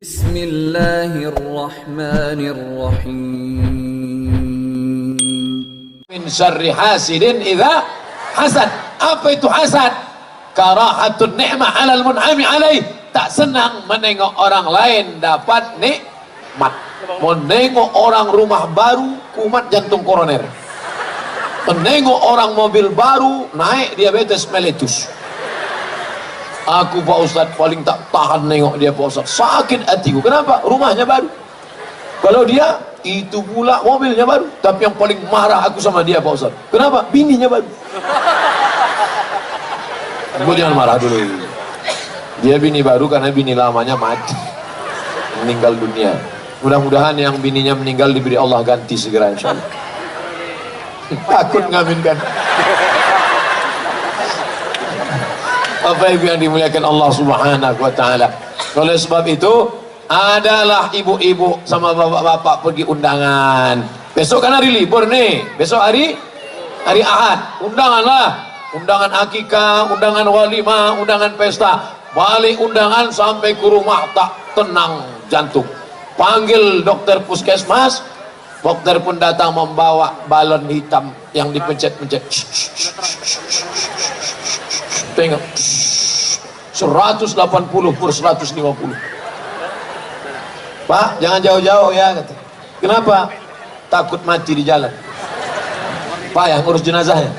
Bismillahirrahmanirrahim. Min syarri hasidin idza hasad. Apa itu hasad? Karahatun ni'mah 'alal mun'ami 'alaih. Tak senang menengok orang lain dapat nikmat. Menengok orang rumah baru kumat jantung koroner. Menengok orang mobil baru naik diabetes mellitus. Aku Pak Ustadz paling tak tahan nengok dia Pak Ustadz, sakit hatiku. Kenapa? Rumahnya baru. Kalau dia itu pula mobilnya baru. Tapi yang paling marah aku sama dia Pak Ustadz. Kenapa? Bininya baru. Gue jangan marah dulu. Dia bini baru karena bini lamanya mati, meninggal dunia. Mudah-mudahan yang bininya meninggal diberi Allah ganti segera insya Allah. Takut ngaminkan. Bapak Ibu yang dimuliakan Allah Subhanahu wa taala. Oleh sebab itu, adalah ibu-ibu sama bapak-bapak pergi undangan. Besok kan hari libur nih. Besok hari Ahad. Undanganlah. Undangan akikah, undangan walimah, undangan pesta. Balik undangan sampai ke rumah tak tenang jantung. Panggil dokter puskesmas. Dokter pun datang membawa balon hitam yang dipencet-pencet. Tengok 180 per 150. Pak, jangan jauh-jauh ya kata. Kenapa? Takut mati di jalan. Pak yang ngurus jenazahnya.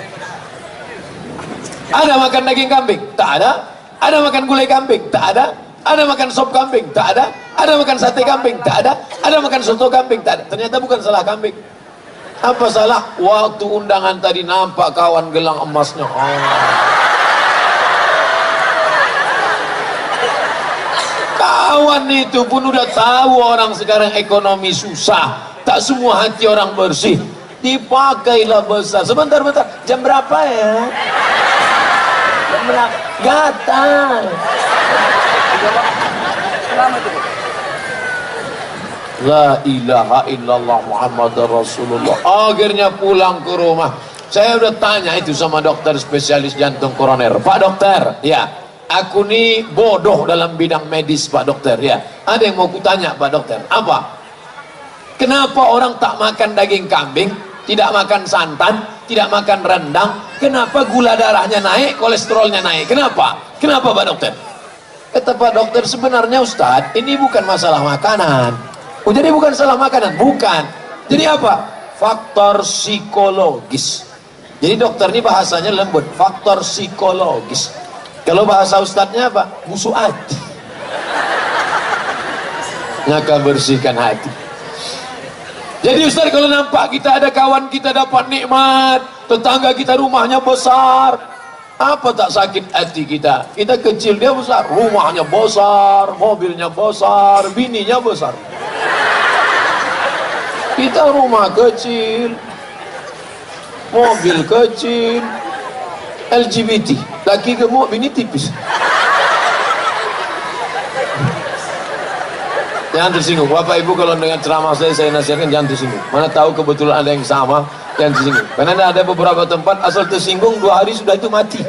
Ada makan daging kambing? Tak ada. Ada makan gulai kambing? Tak ada. Ada makan sop kambing? Tak ada. Ada makan sate kambing? Tak ada. Ada makan soto kambing? Tak ada. Ternyata bukan salah kambing. Apa salah? Waktu undangan tadi nampak kawan gelang emasnya. Kawan itu pun udah tahu orang sekarang ekonomi susah, tak semua hati orang bersih, dipakailah besar. Sebentar, jam berapa ya? Jam berapa? Gatal. La ilaha illallah Muhammadar Rasulullah. Akhirnya pulang ke rumah. Saya udah tanya itu sama dokter spesialis jantung koroner. Pak dokter, ya. Aku nih bodoh dalam bidang medis Pak dokter ya. Ada yang mau kutanya Pak dokter. Apa? Kenapa orang tak makan daging kambing, tidak makan santan, tidak makan rendang? Kenapa gula darahnya naik, kolesterolnya naik? Kenapa? Kenapa Pak dokter? Kata Pak dokter, sebenarnya Ustadz, ini bukan masalah makanan. Oh, jadi bukan salah makanan? Bukan. Jadi apa? Faktor psikologis. Jadi dokter ini bahasanya lembut. Faktor psikologis. Kalau bahasa ustadznya apa? Busuk hati. Maka bersihkan hati. Jadi ustadz kalau nampak kita ada kawan kita dapat nikmat, tetangga kita rumahnya besar, apa tak sakit hati kita? Kita kecil, dia besar, rumahnya besar, mobilnya besar, bininya besar. Kita rumah kecil, mobil kecil, LGBT, laki gemuk, bini tipis. Jangan tersinggung. Bapak Ibu kalau dengan ceramah saya nasihatkan jangan tersinggung. Mana tahu kebetulan ada yang sama, jangan tersinggung. Karena ada beberapa tempat asal tersinggung 2 hari sudah itu mati.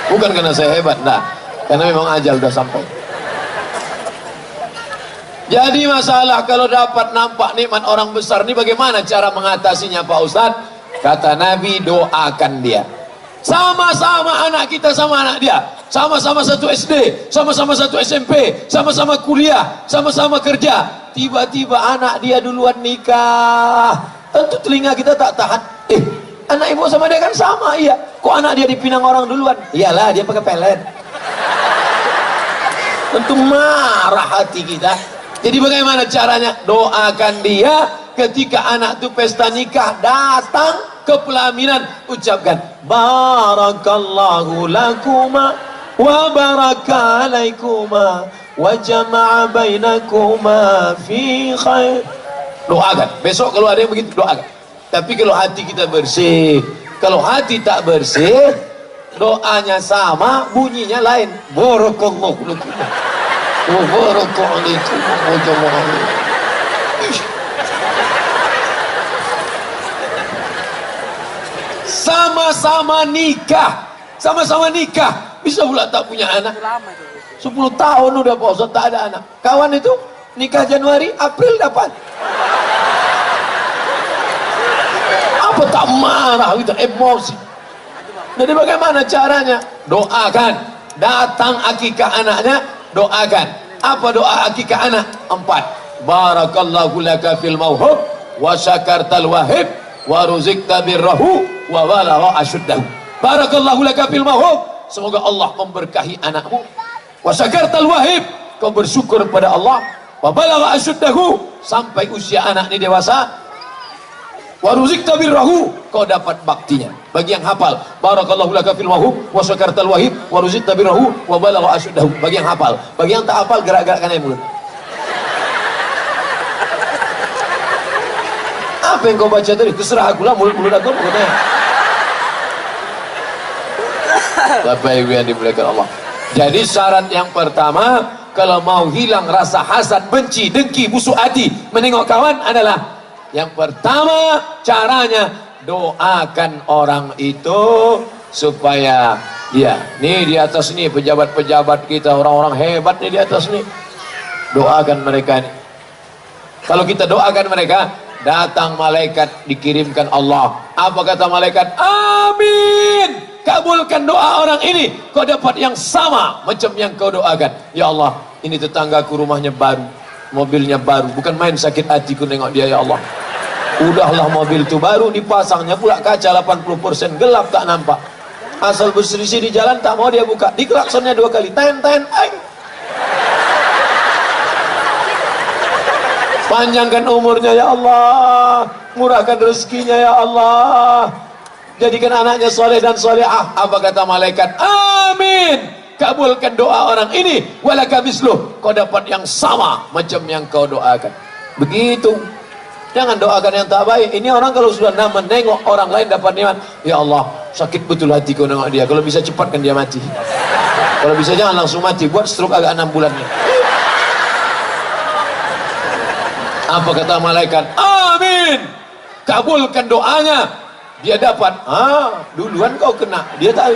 Bukan karena saya hebat, nah, karena memang ajal sudah sampai. Jadi masalah kalau dapat nampak nikmat orang besar ini bagaimana cara mengatasinya Pak Ustadz? Kata Nabi, doakan dia. Sama-sama anak kita sama anak dia. Sama-sama satu SD, sama-sama satu SMP, sama-sama kuliah, sama-sama kerja. Tiba-tiba anak dia duluan nikah. Tentu telinga kita tak tahan. Anak ibu sama dia kan sama, iya. Kok anak dia dipinang orang duluan? Iyalah, dia pakai pelet. Tentu marah hati kita. Jadi bagaimana caranya? Doakan dia ketika anak itu pesta nikah datang ke pelaminan, ucapkan barakallahu lakuma wa baraka alaikuma wa jama'a bainakuma fi khair. Doakan. Besok kalau ada yang begitu doakan. Tapi kalau hati kita bersih, kalau hati tak bersih, doanya sama, bunyinya lain. Barakallahu lakuma wa baraka alaikuma wa jama'a. Sama-sama nikah, bisa pula tak punya anak. 10 tahun udah Pak Ustaz tak ada anak. Kawan itu nikah Januari, April dapat. Apa tak marah gitu, emosi. Jadi bagaimana caranya? Doakan. Datang akikah anaknya, doakan. Apa doa akikah anak? 4. Barakallahu laka fil mauhub wa syakartal wahib wa ruzikta birrahu wa balagha asyuddahu. Barakallahu laka fil mauhub, semoga Allah memberkahi anakmu. Wa syakartal wahib, kau bersyukur pada Allah. Wa balagha asyuddahu, sampai usia anak ini dewasa. Wa ruzikta birrahu, kau dapat baktinya. Bagi yang hafal, barakallahu laka fil mauhub wa syakartal wahib wa ruzikta birrahu wa balagha asyuddahu. Bagi yang hafal. Bagi yang tak hafal, gerak-gerakkan aja mulut. Apa yang kau baca tadi? Terserah aku lah, mulut-mulut aku pokoknya. Bapak Ibu yang dimuliakan Allah. Jadi syarat yang pertama, kalau mau hilang rasa hasad, benci, dengki, busuk hati menengok kawan adalah yang pertama, caranya doakan orang itu supaya ya, nih di atas nih pejabat-pejabat kita, orang-orang hebat nih di atas nih, doakan mereka nih. Kalau kita doakan mereka, datang malaikat, dikirimkan Allah. Apa kata malaikat? Amin, kabulkan doa orang ini, kau dapat yang sama macam yang kau doakan. Ya Allah, ini tetanggaku rumahnya baru, mobilnya baru, bukan main sakit hatiku nengok dia. Ya Allah, udahlah mobil itu baru, dipasangnya pula kaca 80% gelap, tak nampak. Asal berselisih di jalan tak mau dia buka, diklaksonnya 2 kali, ten ten, ay. Panjangkan umurnya ya Allah, murahkan rezekinya ya Allah, jadikan anaknya soleh dan solehah. Apa kata malaikat? Amin, kabulkan doa orang ini, walaka misluh, kau dapat yang sama macam yang kau doakan. Begitu. Jangan doakan yang tak baik. Ini orang kalau sudah menengok orang lain dapat nikmat, ya Allah, sakit betul hatiku nengok dia. Kalau bisa cepatkan dia mati. Kalau bisa jangan langsung mati, buat stroke agak 6 bulan nih. Apa kata malaikat? Amin, kabulkan doanya, dia dapat. Duluan kau kena, dia tahu.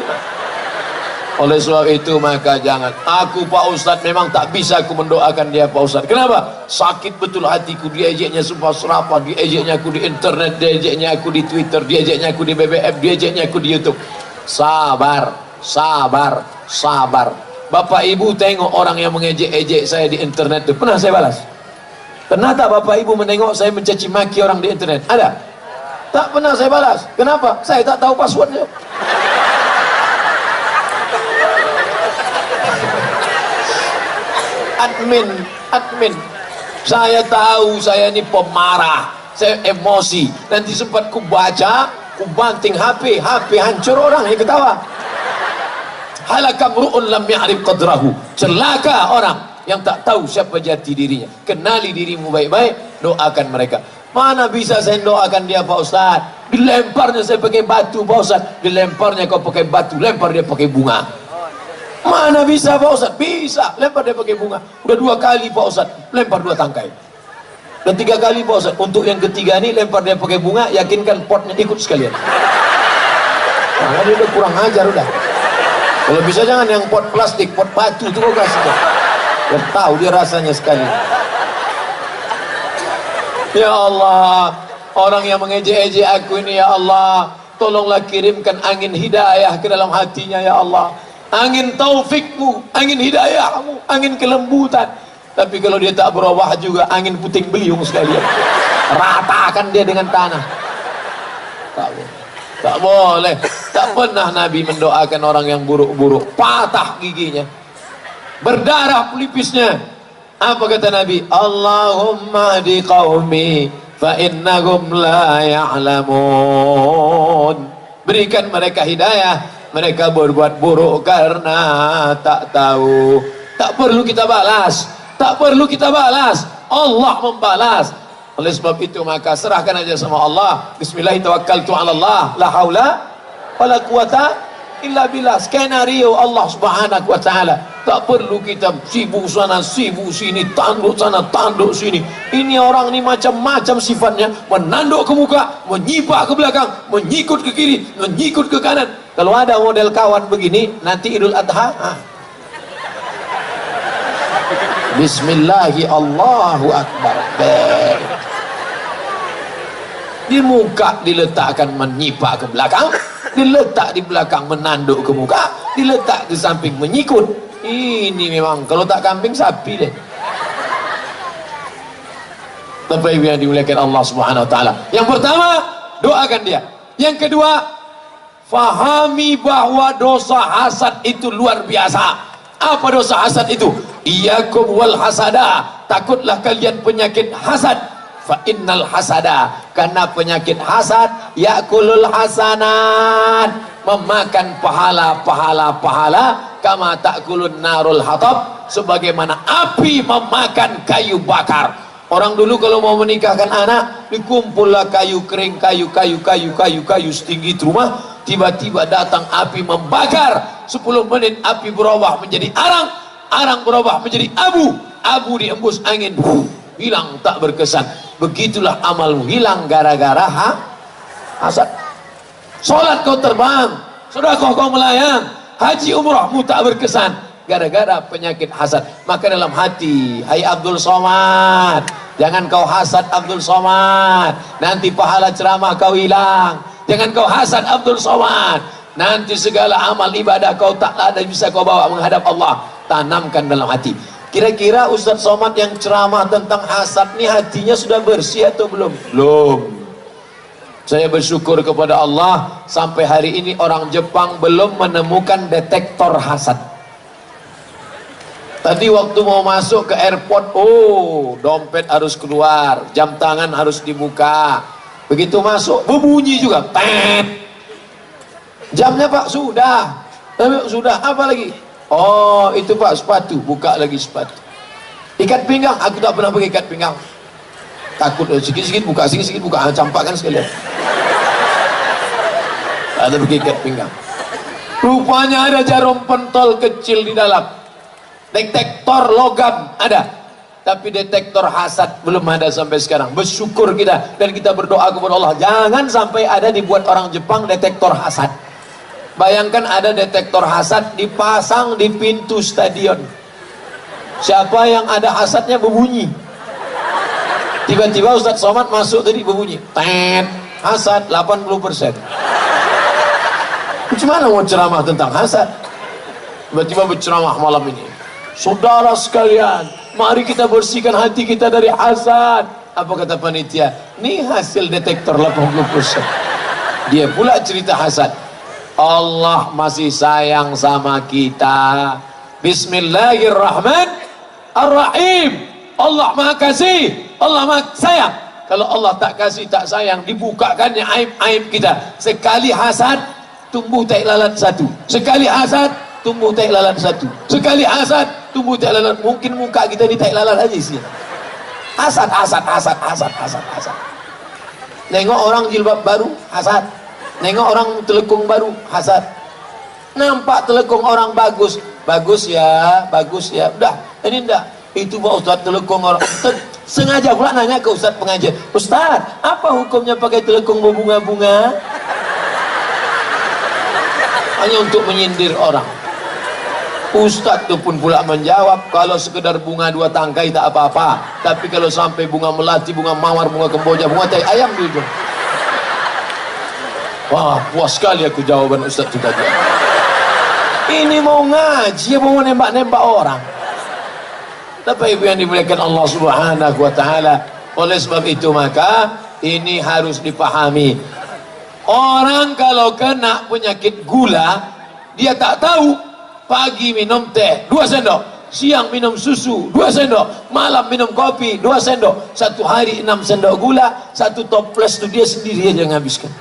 Oleh sebab itu maka jangan. Aku Pak Ustadz memang tak bisa aku mendoakan dia Pak Ustadz. Kenapa? Sakit betul hatiku. Dia ejeknya sumpah serapah, dia ejeknya aku di internet, dia ejeknya aku di Twitter, dia ejeknya aku di BBM, dia ejeknya aku di YouTube. Sabar, sabar, sabar. Bapak Ibu tengok orang yang mengejek-ejek saya di internet itu, pernah saya balas? Pernah tak Bapak Ibu menengok saya mencaci maki orang di internet? Ada? Tak pernah saya balas. Kenapa? Saya tak tahu passwordnya. Admin, saya tahu saya ini pemarah, saya emosi. Nanti sempat ku baca, ku banting HP hancur, orang yang ketawa. Halakam ru'un lam ya'rif qadrahu, celaka orang yang tak tahu siapa jati dirinya. Kenali dirimu baik-baik, doakan mereka. Mana bisa saya doakan dia Pak Ustaz? Dilemparnya saya pakai batu Pak Ustaz, dilemparnya kau pakai batu, lempar dia pakai bunga. Mana bisa Pak Ustaz? Bisa, lempar dia pakai bunga. Udah 2 kali Pak Ustaz, lempar 2 tangkai. Dan 3 kali Pak Ustaz, untuk yang ketiga ini lempar dia pakai bunga, yakinkan potnya ikut sekalian. Nah, dia udah kurang ajar udah. Kalau bisa jangan yang pot plastik, pot batu itu kau kasih. Biar tahu dia rasanya sekali. Ya Allah, orang yang mengejek-ejek aku ini ya Allah, tolonglah kirimkan angin hidayah ke dalam hatinya ya Allah. Angin taufikmu, angin hidayahmu, angin kelembutan. Tapi kalau dia tak berubah juga, angin puting beliung sekalian, ratakan dia dengan tanah. Tak boleh. Tak pernah Nabi mendoakan orang yang buruk-buruk, patah giginya, berdarah pelipisnya. Apa kata Nabi? Allahumma hdi qaumi fa innahum la ya'lamun. Berikan mereka hidayah, mereka berbuat buruk karena tak tahu. Tak perlu kita balas, tak perlu kita balas, Allah membalas. Oleh sebab itu maka serahkan aja sama Allah. Bismillahirrahmanirrahim. La haula wala quwata illa billah. Skenario Allah Subhanahu wa taala. Tak perlu kita sibuk sana sibuk sini, tanduk sana tanduk sini. Ini orang ini macam-macam sifatnya, menanduk ke muka, menyipak ke belakang, menyikut ke kiri, menyikut ke kanan. Kalau ada model kawan begini, nanti Idul Adha, Bismillahi Allahu Akbar. Di muka diletakkan menyipak ke belakang, diletak di belakang menanduk ke muka, diletak di samping menyikut. Ini memang kalau tak kambing sapi deh. Bapak Ibu yang dimuliakan Allah Subhanahu wa taala. Yang pertama, doakan dia. Yang kedua, fahami bahwa dosa hasad itu luar biasa. Apa dosa hasad itu? Iyyakum wal hasada, takutlah kalian penyakit hasad. Fa innal hasada, karena penyakit hasad yakulul hasanat, memakan pahala, kama takulun narul hatab, sebagaimana api memakan kayu bakar. Orang dulu kalau mau menikahkan anak, dikumpullah kayu kering, kayu setinggi itu rumah, tiba-tiba datang api membakar. 10 menit api berubah menjadi arang berubah menjadi abu diembus angin, hilang tak berkesan. Begitulah amalmu hilang gara-gara hasad. Salat kau terbang, sedekah kau melayang, haji umrahmu tak berkesan gara-gara penyakit hasad. Maka dalam hati, hai Abdul Somad, jangan kau hasad Abdul Somad, nanti pahala ceramah kau hilang. Jangan kau hasad Abdul Somad, nanti segala amal ibadah kau tak ada bisa kau bawa menghadap Allah. Tanamkan dalam hati. Kira-kira Ustadz Somad yang ceramah tentang hasad ini hatinya sudah bersih atau belum? Belum. Saya bersyukur kepada Allah, sampai hari ini orang Jepang belum menemukan detektor hasad. Tadi waktu mau masuk ke airport, dompet harus keluar, jam tangan harus dibuka. Begitu masuk, berbunyi juga. Tet. Jamnya Pak, sudah. Sudah, apa lagi? Oh, itu Pak, sepatu. Buka lagi sepatu. Ikat pinggang, aku tak pernah pakai ikat pinggang. Takut, sikit-sikit buka, sikit-sikit buka. Campakkan sekalian. Ada pakai ikat pinggang. Rupanya ada jarum pentol kecil di dalam. Detektor logam ada, tapi detektor hasad belum ada sampai sekarang. Bersyukur kita dan kita berdoa kepada Allah, jangan sampai ada dibuat orang Jepang detektor hasad. Bayangkan ada detektor hasad dipasang di pintu stadion. Siapa yang ada hasadnya berbunyi. Tiba-tiba Ustadz Somad masuk tadi berbunyi. Tet, hasad 80%. Gimana mau ceramah tentang hasad? Tiba-tiba berceramah malam ini. Saudara sekalian, mari kita bersihkan hati kita dari hasad. Apa kata panitia? Ini hasil detektor 80%. Dia pula cerita hasad. Allah masih sayang sama kita. Bismillahirrahmanirrahim. Allah maha kasih, Allah maha sayang. Kalau Allah tak kasih, tak sayang, dibukakannya aib-aib kita. Sekali hasad, tumbuh tai lalat satu. Sekali hasad, tumbuh tai lalat satu. Sekali hasad, tumbuh tai lalat. Mungkin muka kita di tai lalat aja sih. Hasad. Nengok orang jilbab baru, hasad. Nengok orang telekung baru, hasad. Nampak telekung orang bagus ya. Udah, ini enggak. Itu Pak Ustadz telekung orang. Sengaja pula nanya ke Ustadz pengajian. Ustadz, apa hukumnya pakai telekung berbunga-bunga? Hanya untuk menyindir orang. Ustadz itu pun pula menjawab, kalau sekedar bunga 2 tangkai tak apa-apa, tapi kalau sampai bunga melati, bunga mawar, bunga kemboja, bunga tai ayam di ujung. Wah, puas sekali aku jawaban Ustadz itu tadi. Ini mau ngaji, mau nembak-nembak orang. Tapi ibu yang dimuliakan Allah Subhanahu wa ta'ala, oleh sebab itu maka ini harus dipahami. Orang kalau kena penyakit gula, dia tak tahu. Pagi minum teh 2 sendok, siang minum susu 2 sendok, malam minum kopi 2 sendok. Satu hari 6 sendok gula, 1 toples itu dia sendiri aja menghabiskan.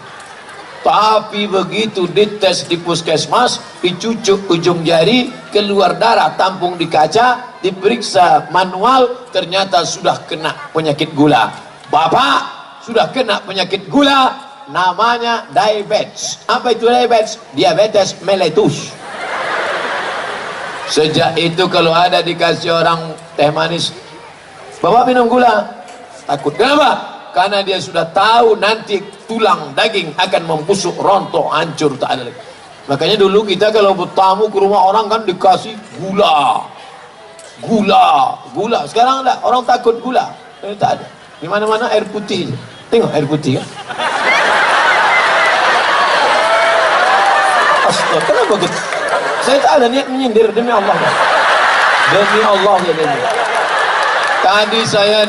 Tapi begitu dites di puskesmas, dicucuk ujung jari, keluar darah, tampung di kaca, diperiksa manual, ternyata sudah kena penyakit gula. Bapak sudah kena penyakit gula, namanya diabetes. Apa itu diabetes? Diabetes mellitus. Sejak itu kalau ada dikasih orang teh manis, Bapak minum gula, takut. Kenapa? Karena dia sudah tahu nanti tulang daging akan membusuk, rontok, hancur, tak ada lagi. Makanya dulu kita kalau bertamu ke rumah orang kan dikasih gula. Gula. Sekarang tak, orang takut gula. Tak ada. Di mana-mana air putih. Tengok air putih kan. Astaga, kenapa gitu? Saya tak ada niat menyindir, demi Allah. Demi Allah ya demi. Tadi saya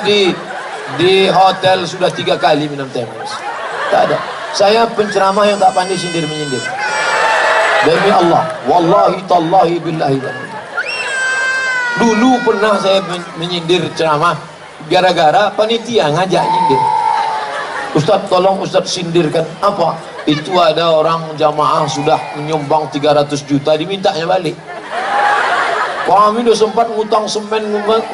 di hotel sudah 3 kali minum teh manis. Tak ada. Saya penceramah yang tak pandai sindir menyindir. Demi Allah, wallahi tallahi billahi. Dulu pernah saya menyindir ceramah gara-gara panitia ngajak nyindir. Ustaz, tolong Ustaz sindirkan. Apa? Itu ada orang jamaah sudah menyumbang 300 juta dimintanya balik. Kami sudah sempat ngutang semen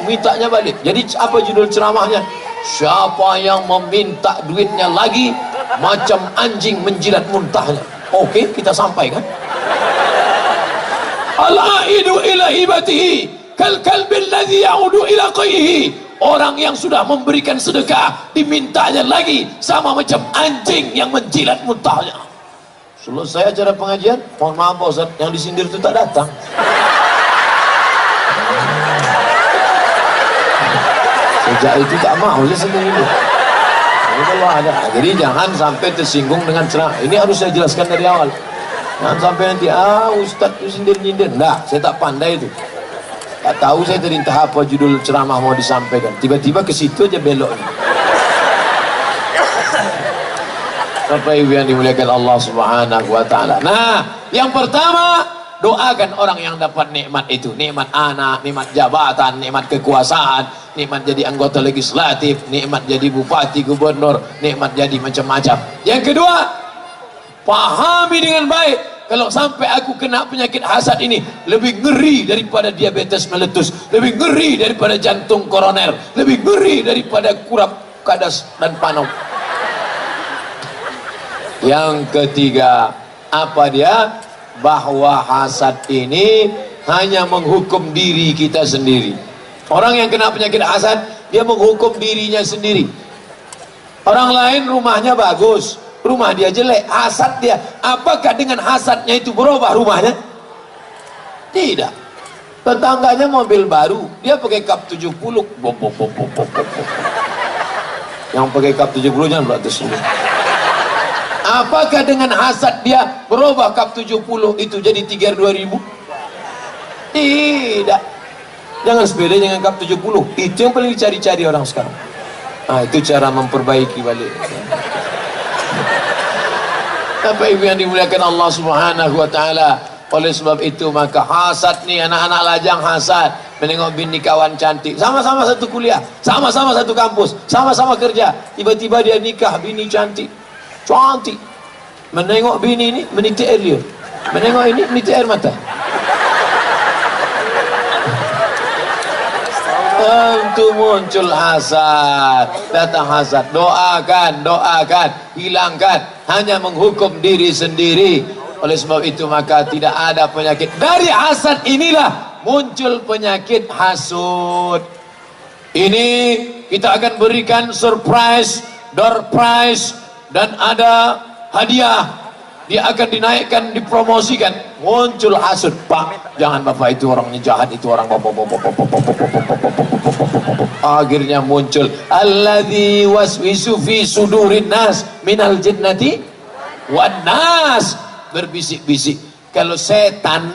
mintanya balik. Jadi apa judul ceramahnya? Siapa yang meminta duitnya lagi macam anjing menjilat muntahnya. Oke, kita sampaikan. Al-aidu ila hibatihi kal kalbil ladzi ya'udu ila qayhi. Orang yang sudah memberikan sedekah dimintanya lagi sama macam anjing yang menjilat muntahnya. Selesai acara pengajian, mohon maaf Pak Ustaz, yang disindir itu tak datang. Sejak itu tak mau saya sendiri. Kalau ada, jadi jangan sampai tersinggung dengan ceramah. Ini harus saya jelaskan dari awal. Jangan sampai nanti Ustaz itu sindir-nyindir. Enggak, saya tak pandai itu. Tak tahu saya tadi entah apa judul ceramah mau disampaikan. Tiba-tiba ke situ aja belok. Bapak Ibu yang dimuliakan Allah Subhanahu wa taala. Nah, yang pertama, doakan orang yang dapat nikmat itu, nikmat anak, nikmat jabatan, nikmat kekuasaan, nikmat jadi anggota legislatif, nikmat jadi bupati, gubernur, nikmat jadi macam-macam. Yang kedua, pahami dengan baik. Kalau sampai aku kena penyakit hasad ini, lebih ngeri daripada diabetes meletus, lebih ngeri daripada jantung koroner, lebih ngeri daripada kurap kadas dan panom. Yang ketiga, apa dia? Bahwa hasad ini hanya menghukum diri kita sendiri. Orang yang kena penyakit hasad, dia menghukum dirinya sendiri. Orang lain rumahnya bagus, rumah dia jelek, hasad dia. Apakah dengan hasadnya itu berubah rumahnya? Tidak. Tetangganya mobil baru, dia pakai kap 70. Yang pakai kap 70 jangan beratus. Apakah dengan hasad dia berubah kap 70 itu jadi 32.000? Tidak. Jangan sepeda dengan kap 70. Itu yang paling dicari-cari orang sekarang. Nah, itu cara memperbaiki balik. Bapak Ibu yang dimuliakan Allah Subhanahu wa taala. Oleh sebab itu maka hasad nih, anak-anak lajang hasad menengok bini kawan cantik, sama-sama satu kuliah, sama-sama satu kampus, sama-sama kerja, tiba-tiba dia nikah bini cantik. Menengok bini ini menitik air liur, menengok ini menitik air mata. Tentu muncul hasad, datang hasad. Doakan, hilangkan, hanya menghukum diri sendiri. Oleh sebab itu maka tidak ada penyakit. Dari hasad inilah muncul penyakit hasud. Ini kita akan berikan surprise, door prize, dan ada hadiah. Dia akan dinaikkan, dipromosikan. Muncul hasud. Pak, jangan Bapak, itu orangnya jahat, itu orang akhirnya muncul alladzi waswisu fi sudurin nas minal jinnati wan nas, berbisik-bisik. Kalau setan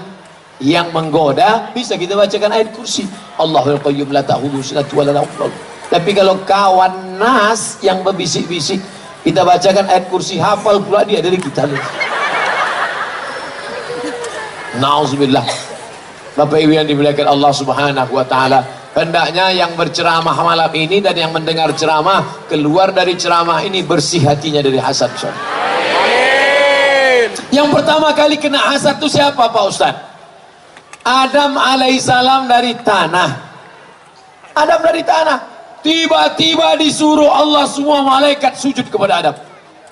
yang menggoda, bisa kita bacakan ayat kursi, Allahul qayyum la ta'khudhuhu sinatun wa la nawm. Tapi kalau kawan nas yang berbisik-bisik, kita bacakan ayat kursi, hafal pula dia dari kita. Nauzubillah. Bapak Ibu yang dimuliakan Allah Subhanahu wa taala, hendaknya yang berceramah malam ini dan yang mendengar ceramah keluar dari ceramah ini bersih hatinya dari hasad. Amin. Yang pertama kali kena hasad itu siapa Pak Ustaz? Adam alaihissalam dari tanah. Adam dari tanah. Tiba-tiba disuruh Allah semua malaikat sujud kepada Adam.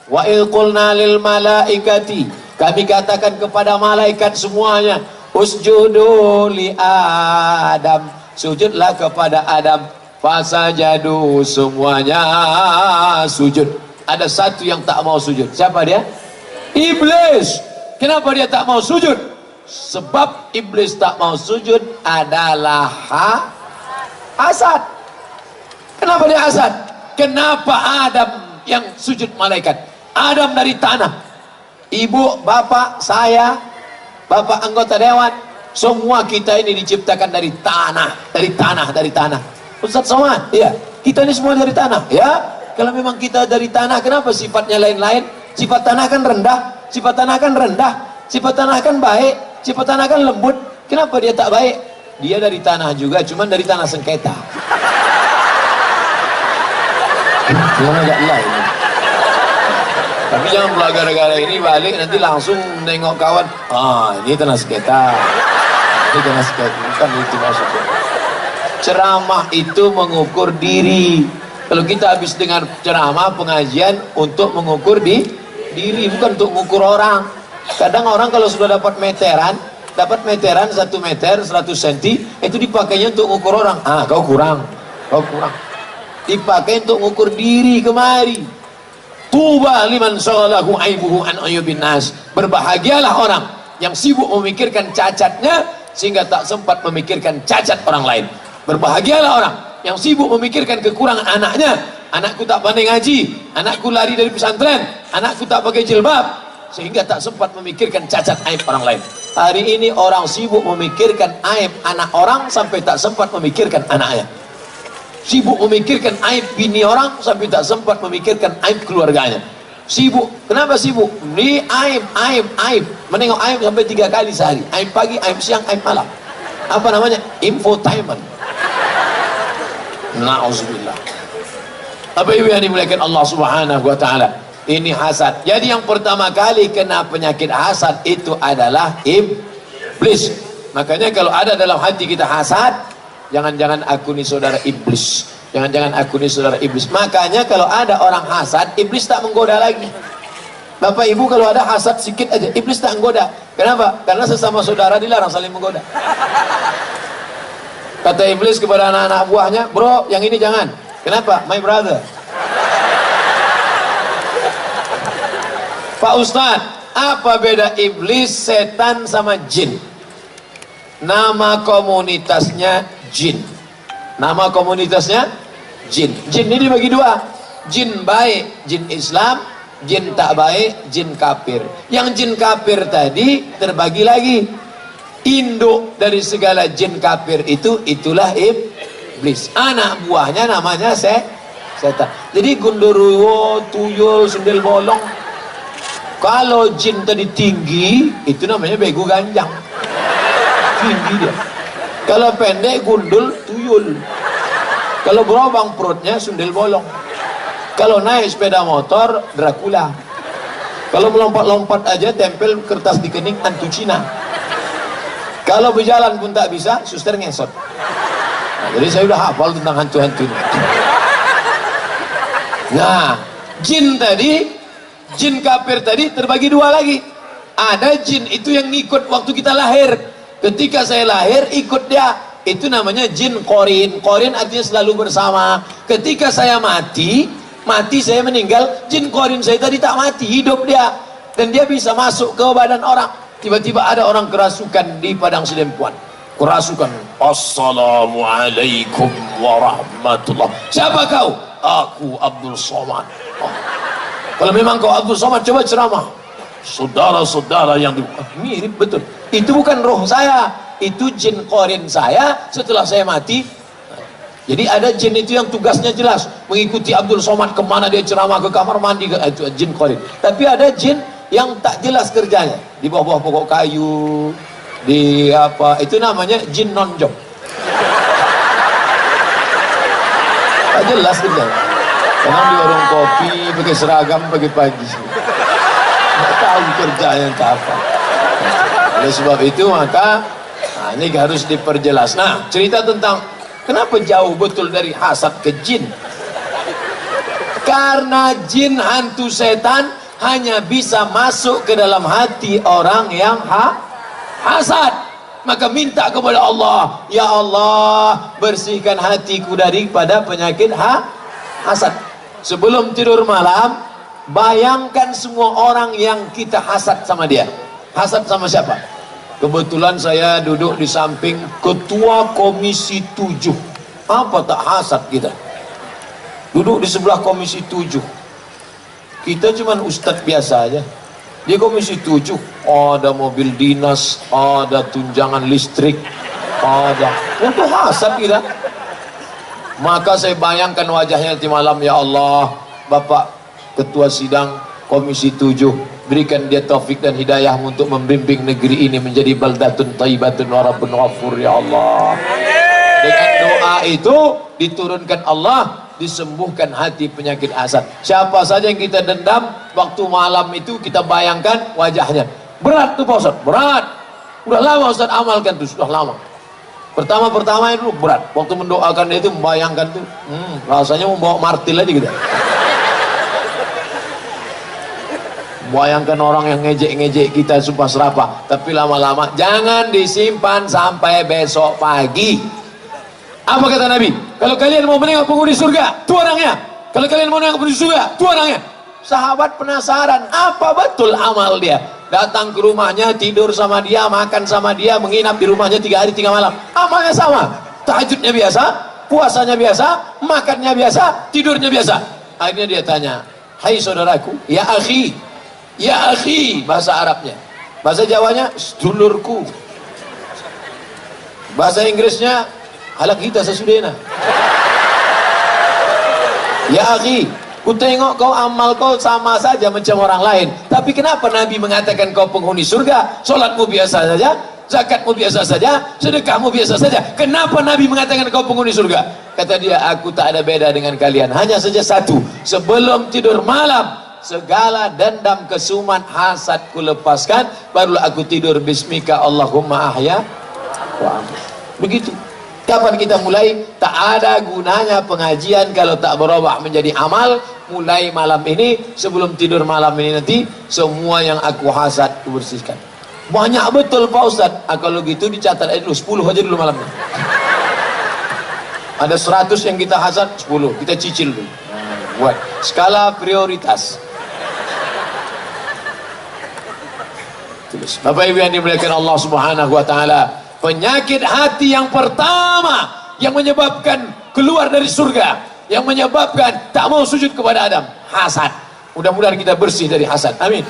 Wa il qulna lil malaikati, kami katakan kepada malaikat semuanya, usjudu li Adam, sujudlah kepada Adam. Fasajadu, semuanya sujud. Ada satu yang tak mau sujud. Siapa dia? Iblis. Kenapa dia tak mau sujud? Sebab iblis tak mau sujud adalah Hasad. Kenapa dia hasad? Kenapa Adam yang sujud malaikat? Adam dari tanah, ibu, bapak, saya, bapak anggota dewan, semua kita ini diciptakan dari tanah, dari tanah. Ustaz Somad, ya, kita ini semua dari tanah, ya. Kalau memang kita dari tanah, kenapa sifatnya lain-lain? Sifat tanah kan rendah, sifat tanah kan rendah, sifat tanah kan baik, sifat tanah kan lembut. Kenapa dia tak baik? Dia dari tanah juga, cuman dari tanah sengketa. Jangan agak lain. Tapi jangan pula gara-gara ini balik nanti langsung nengok kawan. Ini tanah sengketa. Ini tanah sengketa. Bukan itu maksudnya. Ceramah itu mengukur diri. Kalau kita habis dengar ceramah pengajian untuk mengukur diri, bukan untuk mengukur orang. Kadang orang kalau sudah dapat meteran 1 meter 100 cm, itu dipakainya untuk mengukur orang. Kau kurang. Dipakai untuk mengukur diri kemari. Tuba liman shaghalahu aibuhu an ayubin nas. Berbahagialah orang yang sibuk memikirkan cacatnya sehingga tak sempat memikirkan cacat orang lain. Berbahagialah orang yang sibuk memikirkan kekurangan anaknya. Anakku tak pandai ngaji, anakku lari dari pesantren, anakku tak pakai jilbab, sehingga tak sempat memikirkan cacat aib orang lain. Hari ini orang sibuk memikirkan aib anak orang sampai tak sempat memikirkan anaknya. Sibuk memikirkan aib bini orang sampai tak sempat memikirkan aib keluarganya. Sibuk. Kenapa sibuk? Ini aib. Menengok aib sampai 3 kali sehari. Aib pagi, aib siang, aib malam. Apa namanya? Infotainment. Na'udzubillah. Apa ibu yang dimuliakan Allah Subhanahu wa ta'ala? Ini hasad. Jadi yang pertama kali kena penyakit hasad itu adalah iblis. Makanya kalau ada dalam hati kita hasad, jangan-jangan aku ni saudara iblis. Jangan-jangan aku ni saudara iblis. Makanya kalau ada orang hasad, iblis tak menggoda lagi. Bapak ibu kalau ada hasad sikit aja, iblis tak menggoda. Kenapa? Karena sesama saudara dilarang saling menggoda. Kata iblis kepada anak-anak buahnya, bro, yang ini jangan. Kenapa? My brother. Pak Ustadz, apa beda iblis, setan sama jin? Nama komunitasnya jin. Nama komunitasnya jin. Jin ini dibagi 2. Jin baik, jin Islam. Jin tak baik, jin kafir. Yang jin kafir tadi terbagi lagi. Induk dari segala jin kafir itulah iblis. Anak buahnya namanya setan. Jadi gundurwo, tuyul, sundel bolong. Kalau jin tadi tinggi, itu namanya begu ganjang. Tinggi dia. Kalau pendek, gundul, tuyul. Kalau berobang perutnya, sundel bolong. Kalau naik sepeda motor, Dracula. Kalau melompat-lompat aja, tempel kertas di kening, hantu Cina. Kalau berjalan pun tak bisa, suster ngesot. Nah, jadi saya udah hafal tentang hantu-hantu ini. Nah, jin kafir tadi terbagi 2 lagi. Ada jin itu yang ngikut waktu kita lahir. Ketika saya lahir ikut dia. Itu namanya jin korin. Korin artinya selalu bersama. Ketika saya mati saya meninggal, jin korin saya tadi tak mati, hidup dia. Dan dia bisa masuk ke badan orang. Tiba-tiba ada orang kerasukan di padang Sedempuan. Kerasukan. Assalamualaikum warahmatullah. Siapa kau? Aku Abdul Somad. Kalau memang kau Abdul Somad, coba ceramah. Saudara-saudara yang mirip betul. Itu bukan roh saya, itu jin korin saya setelah saya mati. Jadi ada jin itu yang tugasnya jelas, mengikuti Abdul Somad kemana dia ceramah, ke kamar mandi, itu jin korin. Tapi ada jin yang tak jelas kerjanya, di bawah-bawah pokok kayu, di apa, itu namanya jin nonjok. Tak jelas kerjanya. Karena di warung kopi pakai seragam pagi-pagi, nggak tahu kerjanya entah apa. Oleh sebab itu maka ini harus diperjelas. Nah, cerita tentang kenapa jauh betul dari hasad ke jin. Karena jin hantu setan hanya bisa masuk ke dalam hati orang yang hasad. Maka minta kepada Allah, ya Allah, bersihkan hatiku daripada penyakit hasad. Sebelum tidur malam, bayangkan semua orang yang kita hasad sama dia. Hasad sama siapa? Kebetulan saya duduk di samping Ketua Komisi 7 Apa tak hasad kita? Duduk di sebelah komisi 7. Kita cuman ustadz biasa aja. Di komisi 7 ada mobil dinas, ada tunjangan listrik, ada. Untuk hasad kita. Maka saya bayangkan wajahnya nanti malam, ya Allah, Bapak Ketua Sidang Komisi 7, berikan dia taufik dan hidayah untuk membimbing negeri ini menjadi baldatun thayyibatun wa rabbun ghafur, ya Allah. Dengan doa itu diturunkan Allah, disembuhkan hati penyakit hasad. Siapa saja yang kita dendam, waktu malam itu kita bayangkan wajahnya. Berat tuh Pak Ustaz, berat. Udah lama Ustaz amalkan tuh, sudah lama. Pertama-pertama itu berat. Waktu mendoakan dia itu membayangkan tuh, rasanya membawa martil aja gitu. Bayangkan orang yang ngejek-ngejek kita sumpah serapah. Tapi lama-lama jangan disimpan sampai besok pagi. Apa kata Nabi? Kalau kalian mau menengok penghuni surga, itu orangnya. Kalau kalian mau menengok penghuni surga, itu orangnya. Sahabat penasaran, apa betul amal dia? Datang ke rumahnya, tidur sama dia, makan sama dia, menginap di rumahnya 3 hari 3 malam. Amalnya sama. Tahajudnya biasa, puasanya biasa, makannya biasa, tidurnya biasa. Akhirnya dia tanya, hai saudaraku, ya akhi, bahasa Arabnya. Bahasa Jawanya, sedulurku. Bahasa Inggrisnya, halak kita sesudena. Ya akhi, ku tengok kau amal kau sama saja macam orang lain, tapi kenapa Nabi mengatakan kau penghuni surga? Solatmu biasa saja, zakatmu biasa saja, sedekahmu biasa saja. Kenapa Nabi mengatakan kau penghuni surga? Kata dia, aku tak ada beda dengan kalian, hanya saja satu, sebelum tidur malam segala dendam, kesumat, hasad ku lepaskan, barulah aku tidur bismika Allahumma ahya wa amut. Begitu. Kapan kita mulai? Tak ada gunanya pengajian kalau tak berubah menjadi amal. Mulai malam ini, sebelum tidur malam ini nanti, semua yang aku hasad ku bersihkan. Banyak betul Pak Ustaz. Kalau gitu dicatat aja dulu, 10 aja dulu malamnya. Ada 100 yang kita hasad, 10 kita cicil dulu. Buat skala prioritas. Tulis. Bapak Ibu yang dimuliakan Allah Subhanahu wa taala, penyakit hati yang pertama yang menyebabkan keluar dari surga, yang menyebabkan tak mau sujud kepada Adam, hasad. Mudah-mudahan kita bersih dari hasad. Amin.